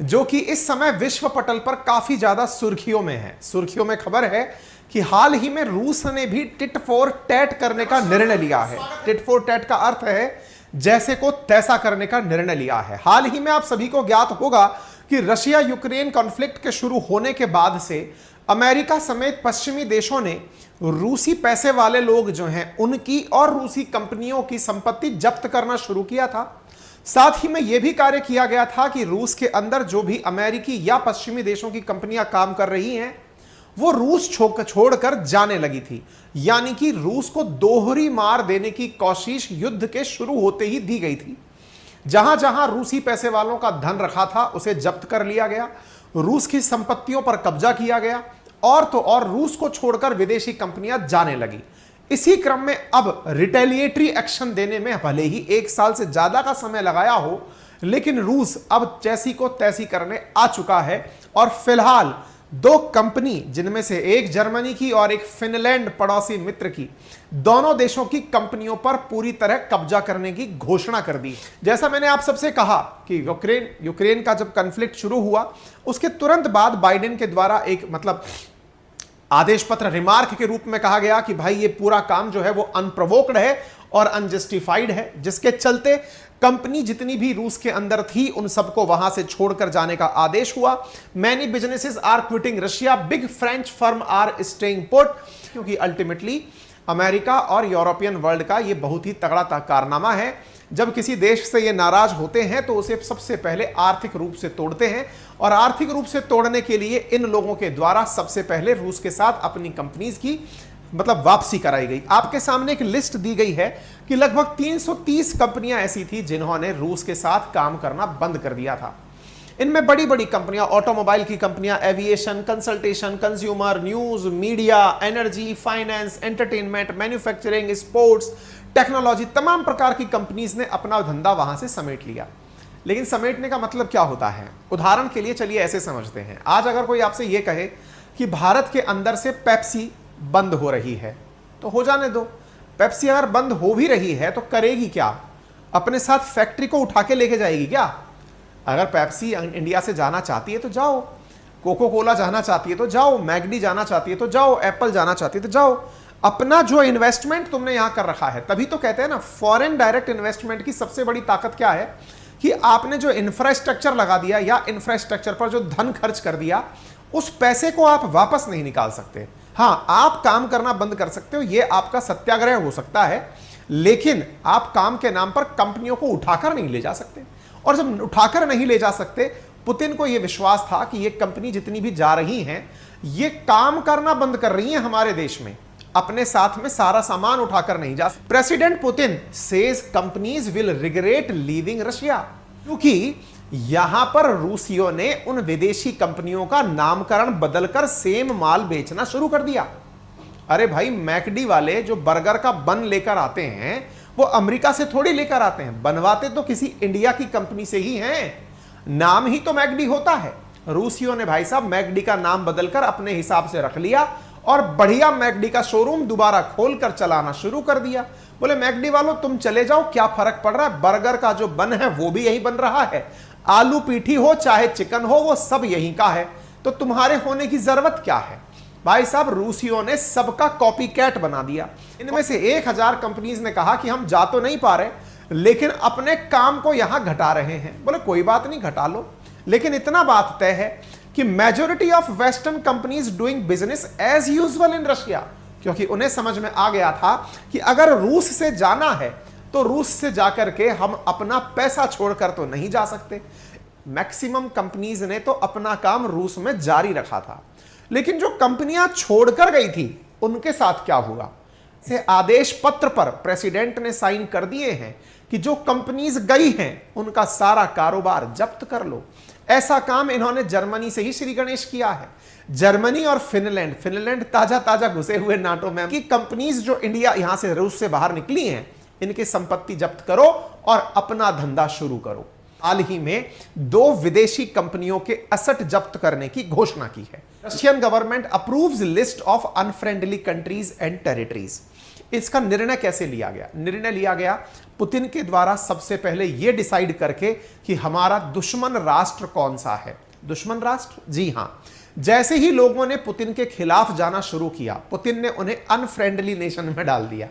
जो कि इस समय विश्व पटल पर काफी ज्यादा सुर्खियों में है। सुर्खियों में खबर है कि हाल ही में रूस ने भी टिट फॉर टैट करने का निर्णय लिया है। टिट फॉर टैट का अर्थ है जैसे को तैसा करने का निर्णय लिया है। हाल ही में आप सभी को ज्ञात होगा कि रशिया यूक्रेन कॉन्फ्लिक्ट के शुरू होने के बाद से अमेरिका समेत पश्चिमी देशों ने रूसी पैसे वाले लोग जो हैं उनकी और रूसी कंपनियों की संपत्ति जब्त करना शुरू किया था। साथ ही में यह भी कार्य किया गया था कि रूस के अंदर जो भी अमेरिकी या पश्चिमी देशों की कंपनियां काम कर रही हैं वो रूस छोड़कर जाने लगी थी। यानी कि रूस को दोहरी मार देने की कोशिश युद्ध के शुरू होते ही दी गई थी। जहां जहां रूसी पैसे वालों का धन रखा था उसे जब्त कर लिया गया, रूस की संपत्तियों पर कब्जा किया गया और तो और रूस को छोड़कर विदेशी कंपनियां जाने लगी। इसी क्रम में अब रिटेलिएटरी एक्शन देने में भले ही 1 साल से ज्यादा का समय लगाया हो, लेकिन रूस अब जैसी को तैसी करने आ चुका है और फिलहाल 2 कंपनी जिनमें से एक जर्मनी की और एक फिनलैंड पड़ोसी मित्र की, दोनों देशों की कंपनियों पर पूरी तरह कब्जा करने की घोषणा कर दी। जैसा मैंने आप सबसे कहा कि यूक्रेन का जब कॉन्फ्लिक्ट शुरू हुआ उसके तुरंत बाद बाइडेन के द्वारा एक आदेश पत्र रिमार्क के रूप में कहा गया कि भाई ये पूरा काम जो है वो अनप्रोवोक्ड है और अनजस्टिफाइड है, जिसके चलते कंपनी जितनी भी रूस के अंदर थी उन सबको वहां से छोड़कर जाने का आदेश हुआ। Many businesses are quitting Russia, big French firm are staying put, क्योंकि अल्टीमेटली अमेरिका और यूरोपियन वर्ल्ड का यह बहुत ही तगड़ा कारनामा है। जब किसी देश से ये नाराज होते हैं तो उसे सबसे पहले आर्थिक रूप से तोड़ते हैं और आर्थिक रूप से तोड़ने के लिए इन लोगों के द्वारा सबसे पहले रूस के साथ अपनी कंपनीज की वापसी कराई गई। आपके सामने एक लिस्ट दी गई है कि लगभग 330 कंपनियां ऐसी थी जिन्होंने रूस के साथ काम करना बंद कर दिया था। इनमें बड़ी बड़ी कंपनियां, ऑटोमोबाइल की कंपनियां, aviation, consultation, consumer, news, media, energy, finance, entertainment, manufacturing, sports, technology, तमाम प्रकार की कंपनीज ने अपना धंधा वहां से समेट लिया। लेकिन समेटने का मतलब क्या होता है? उदाहरण के लिए चलिए ऐसे समझते हैं। आज अगर कोई आपसे यह कहे कि भारत के अंदर से पेप्सी बंद हो रही है तो हो जाने दो। पेप्सी अगर बंद हो भी रही है तो करेगी क्या? अपने साथ फैक्ट्री को उठा के लेके जाएगी क्या? अगर पेप्सी इंडिया से जाना चाहती है तो जाओ, कोको कोला जाना चाहती है तो जाओ, मैगडी जाना चाहती है तो जाओ, एप्पल जाना चाहती है तो जाओ। अपना जो इन्वेस्टमेंट तुमने यहां कर रखा है, तभी तो कहते हैं ना फॉरेन डायरेक्ट इन्वेस्टमेंट की सबसे बड़ी ताकत क्या है कि आपने जो इंफ्रास्ट्रक्चर लगा दिया या इंफ्रास्ट्रक्चर पर जो धन खर्च कर दिया उस पैसे को आप वापस नहीं निकाल सकते। हां, आप काम करना बंद कर सकते हो, यह आपका सत्याग्रह हो सकता है, लेकिन आप काम के नाम पर कंपनियों को उठाकर नहीं ले जा सकते। और जब उठाकर नहीं ले जा सकते, पुतिन को यह विश्वास था कि ये कंपनी जितनी भी जा रही हैं ये काम करना बंद कर रही हैं हमारे देश में, अपने साथ में सारा सामान उठाकर नहीं जा सकते। President Putin says companies will regret leaving Russia, क्योंकि यहां पर रूसियों ने उन विदेशी कंपनियों का नामकरण बदलकर सेम माल बेचना शुरू कर दिया। अरे भाई, मैकडी वाले जो बर्गर का बन लेकर आते हैं वो अमेरिका से थोड़ी लेकर आते हैं, बनवाते तो किसी इंडिया की कंपनी से ही हैं। नाम ही तो मैकडी होता है। रूसियों ने भाई साहब मैकडी का नाम बदलकर अपने हिसाब से रख लिया और बढ़िया मैकडी का शोरूम दोबारा खोलकर चलाना शुरू कर दिया। बोले मैकडी वालों तुम चले जाओ, क्या फर्क पड़ रहा है, बर्गर का जो बन है वो भी यही बन रहा है, आलू पीठी हो चाहे चिकन हो वो सब यहीं का है, तो तुम्हारे होने की जरूरत क्या है। भाई साहब, रूसियों ने सबका कॉपी कैट बना दिया। इनमें से 1000 कंपनीज ने कहा कि हम जा तो नहीं पा रहे लेकिन अपने काम को यहां घटा रहे हैं। बोले कोई बात नहीं, घटा लो, लेकिन इतना बात तय है कि majority of western companies doing business as usual in Russia, क्योंकि उन्हें समझ में आ गया था कि अगर रूस से जाना है तो रूस से जाकर के हम अपना पैसा छोड़कर तो नहीं जा सकते। मैक्सिमम कंपनीज ने तो अपना काम रूस में जारी रखा था, लेकिन जो कंपनियां छोड़कर गई थी उनके साथ क्या हुआ? से आदेश पत्र पर प्रेसिडेंट ने साइन कर दिए हैं कि जो कंपनीज गई हैं उनका सारा कारोबार जब्त कर लो। ऐसा काम इन्होंने जर्मनी से ही श्री गणेश किया है। जर्मनी और फिनलैंड ताजा ताजा घुसे हुए नाटो में की कंपनीज जो इंडिया यहां से रूस से बाहर निकली हैं, इनकी संपत्ति जब्त करो और अपना धंधा शुरू करो। हाल ही में 2 विदेशी कंपनियों के एसेट जब्त करने की घोषणा की है। Russian government approves list of unfriendly countries and territories. इसका निर्णय कैसे लिया गया? निर्णय लिया गया पुतिन के द्वारा सबसे पहले यह डिसाइड करके कि हमारा दुश्मन राष्ट्र कौन सा है। दुश्मन राष्ट्र, जी हां। जैसे ही लोगों ने पुतिन के खिलाफ जाना शुरू किया, पुतिन ने उन्हें अनफ्रेंडली नेशन में डाल दिया।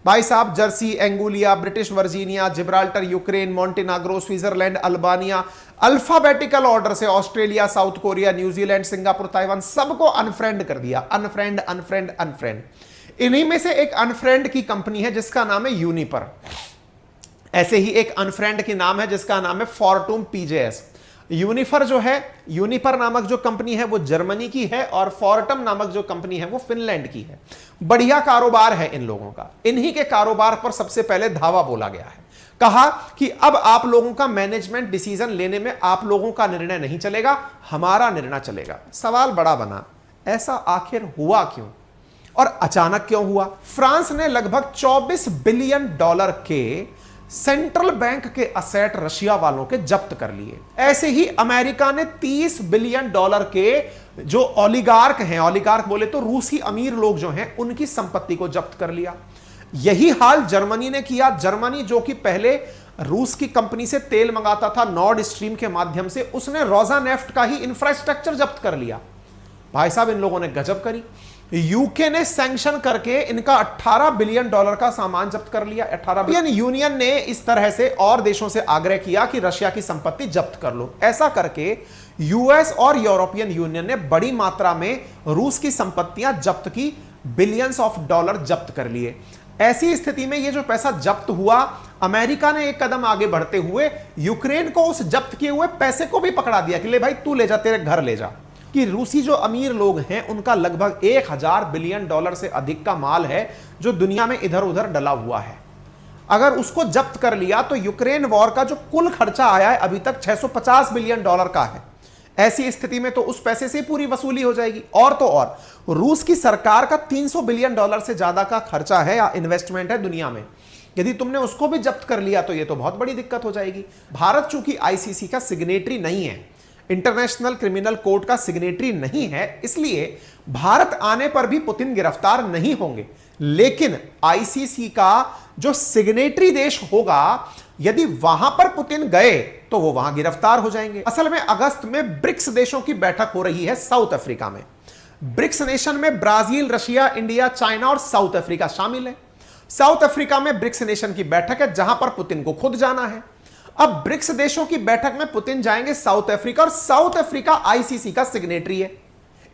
भाई साहब, Jersey, Anguilla, British Virginia, Gibraltar, Ukraine, Montenegro, Switzerland, Albania, alphabetical order से Australia, South Korea, New Zealand, Singapore, Taiwan, सबको अनफ्रेंड कर दिया। Unfriend, unfriend, unfriend. इन्हीं में से एक अनफ्रेंड की कंपनी है जिसका नाम है यूनिपर। ऐसे ही एक अनफ्रेंड की नाम है जिसका नाम है फॉर्टूम पीजेएस। यूनिफर जो है, यूनिपर नामक जो कंपनी है वो जर्मनी की है और फॉर्टम नामक जो कंपनी है वो फिनलैंड की है। बढ़िया कारोबार है इन लोगों का। इन्हीं के कारोबार पर सबसे पहले धावा बोला गया है। कहा कि अब आप लोगों का मैनेजमेंट डिसीजन लेने में आप लोगों का निर्णय नहीं चलेगा, हमारा निर्णय चलेगा। सवाल बड़ा बना, ऐसा आखिर हुआ क्यों और अचानक क्यों हुआ? फ्रांस ने लगभग 24 बिलियन डॉलर के सेंट्रल बैंक के असेट रशिया वालों के जब्त कर लिए। ऐसे ही अमेरिका ने 30 बिलियन डॉलर के जो ओलिगार्क हैं, ओलिगार्क बोले तो रूसी अमीर लोग जो हैं, उनकी संपत्ति को जब्त कर लिया। यही हाल जर्मनी ने किया। जर्मनी जो कि पहले रूस की कंपनी से तेल मंगाता था नॉर्ड स्ट्रीम के माध्यम से, उसने रोजानेफ्ट का ही इंफ्रास्ट्रक्चर जब्त कर लिया। भाई साहब, इन लोगों ने गजब करी। यूके ने सैंक्शन करके इनका 18 बिलियन डॉलर का सामान जब्त कर लिया। 18 बिलियन। यूनियन ने इस तरह से और देशों से आग्रह किया कि रशिया की संपत्ति जब्त कर लो। ऐसा करके यूएस और यूरोपियन यूनियन ने बड़ी मात्रा में रूस की संपत्तियां जब्त की, बिलियंस ऑफ डॉलर जब्त कर लिए। ऐसी स्थिति में यह जो पैसा जब्त हुआ, अमेरिका ने एक कदम आगे बढ़ते हुए यूक्रेन को उस जब्त किए हुए पैसे को भी पकड़ा दिया कि ले भाई तू ले जा, तेरे घर ले जा। कि रूसी जो अमीर लोग हैं उनका लगभग 1000 बिलियन डॉलर से अधिक का माल है जो दुनिया में इधर उधर डला हुआ है। अगर उसको जब्त कर लिया तो यूक्रेन वॉर का जो कुल खर्चा आया है अभी तक 650 बिलियन डॉलर का है। ऐसी स्थिति में तो उस पैसे से पूरी वसूली हो जाएगी। और तो और रूस की सरकार का 300 बिलियन डॉलर से ज्यादा का खर्चा है या इन्वेस्टमेंट है दुनिया में। यदि तुमने उसको भी जब्त कर लिया तो यह तो बहुत बड़ी दिक्कत हो जाएगी। भारत चूंकि आईसीसी का सिग्नेटरी नहीं है, इंटरनेशनल क्रिमिनल कोर्ट का सिग्नेटरी नहीं है, इसलिए भारत आने पर भी पुतिन गिरफ्तार नहीं होंगे। लेकिन आईसीसी का जो सिग्नेटरी देश होगा, यदि वहां पर पुतिन गए तो वो वहां गिरफ्तार हो जाएंगे। असल में अगस्त में ब्रिक्स देशों की बैठक हो रही है साउथ अफ्रीका में। ब्रिक्स नेशन में ब्राजील, रशिया, इंडिया, चाइना और साउथ अफ्रीका शामिल है। साउथ अफ्रीका में ब्रिक्स नेशन की बैठक है जहां पर पुतिन को खुद जाना है। अब ब्रिक्स देशों की बैठक में पुतिन जाएंगे साउथ अफ्रीका, और साउथ अफ्रीका आईसीसी का सिग्नेटरी है।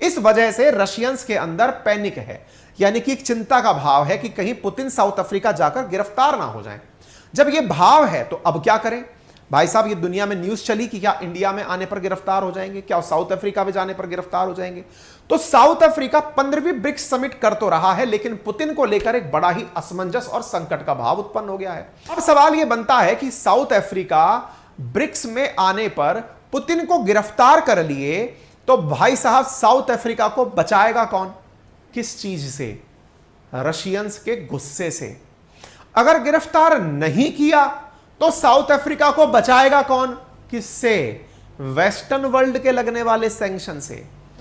इस वजह से रशियंस के अंदर पैनिक है, यानी कि एक चिंता का भाव है कि कहीं पुतिन साउथ अफ्रीका जाकर गिरफ्तार ना हो जाएं। जब यह भाव है तो अब क्या करें? भाई साहब, ये दुनिया में न्यूज चली कि क्या इंडिया में आने पर गिरफ्तार हो जाएंगे, क्या साउथ अफ्रीका में जाने पर गिरफ्तार हो जाएंगे। तो साउथ अफ्रीका 15वीं ब्रिक्स समिट कर तो रहा है, लेकिन पुतिन को लेकर एक बड़ा ही असमंजस और संकट का भाव उत्पन्न हो गया है। अब सवाल यह बनता है कि साउथ अफ्रीका ब्रिक्स में आने पर पुतिन को गिरफ्तार कर लिए तो भाई साहब साउथ अफ्रीका को बचाएगा कौन? किस चीज से? रशियंस के गुस्से से। अगर गिरफ्तार नहीं किया तो साउथ अफ्रीका को बचाएगा कौन? किससे? वेस्टर्न वर्ल्ड के लगने वाले सैंक्शन से।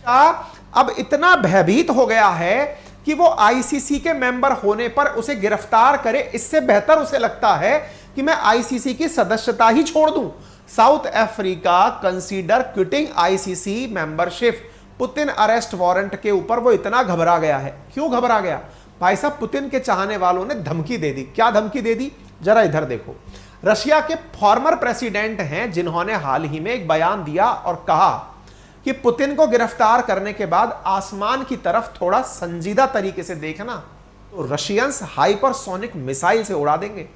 अब इतना भयभीत हो गया है कि वो आईसीसी के मेंबर होने पर उसे गिरफ्तार करे, इससे बेहतर उसे लगता है कि मैं आईसीसी की सदस्यता ही छोड़ दूं। South Africa consider quitting ICC membership. Putin arrest warrant के ऊपर वो इतना घबरा गया है। क्यों घबरा गया? भाई साहब, पुतिन के चाहने वालों ने धमकी दे दी। क्या धमकी दे दी? जरा इधर देखो। रशिया के फॉर्मर प्रेसिडेंट हैं जिन्होंने हाल ही में एक बयान दिया और कहा कि पुतिन को गिरफ्तार करने के बाद आसमान की तरफ थोड़ा संजीदा तरीके से देखना, तो रशियंस हाइपरसोनिक मिसाइल से उड़ा देंगे।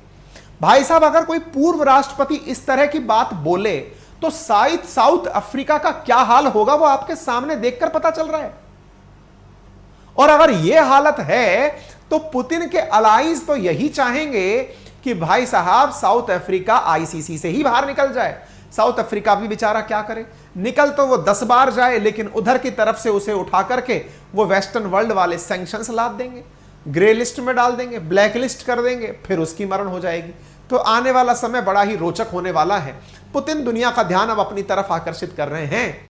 भाई साहब, अगर कोई पूर्व राष्ट्रपति इस तरह की बात बोले तो साउथ अफ्रीका का क्या हाल होगा वो आपके सामने देखकर पता चल रहा है। और अगर यह हालत है तो पुतिन के अलाइज तो यही चाहेंगे कि भाई साहब साउथ अफ्रीका आईसीसी से ही बाहर निकल जाए। साउथ अफ्रीका भी बेचारा क्या करे, निकल तो वो 10 बार जाए, लेकिन उधर की तरफ से उसे उठा करके वो वेस्टर्न वर्ल्ड वाले सैंक्शंस लाद देंगे, ग्रे लिस्ट में डाल देंगे, ब्लैक लिस्ट कर देंगे, फिर उसकी मरण हो जाएगी। तो आने वाला समय बड़ा ही रोचक होने वाला है। पुतिन दुनिया का ध्यान अब अपनी तरफ आकर्षित कर रहे हैं।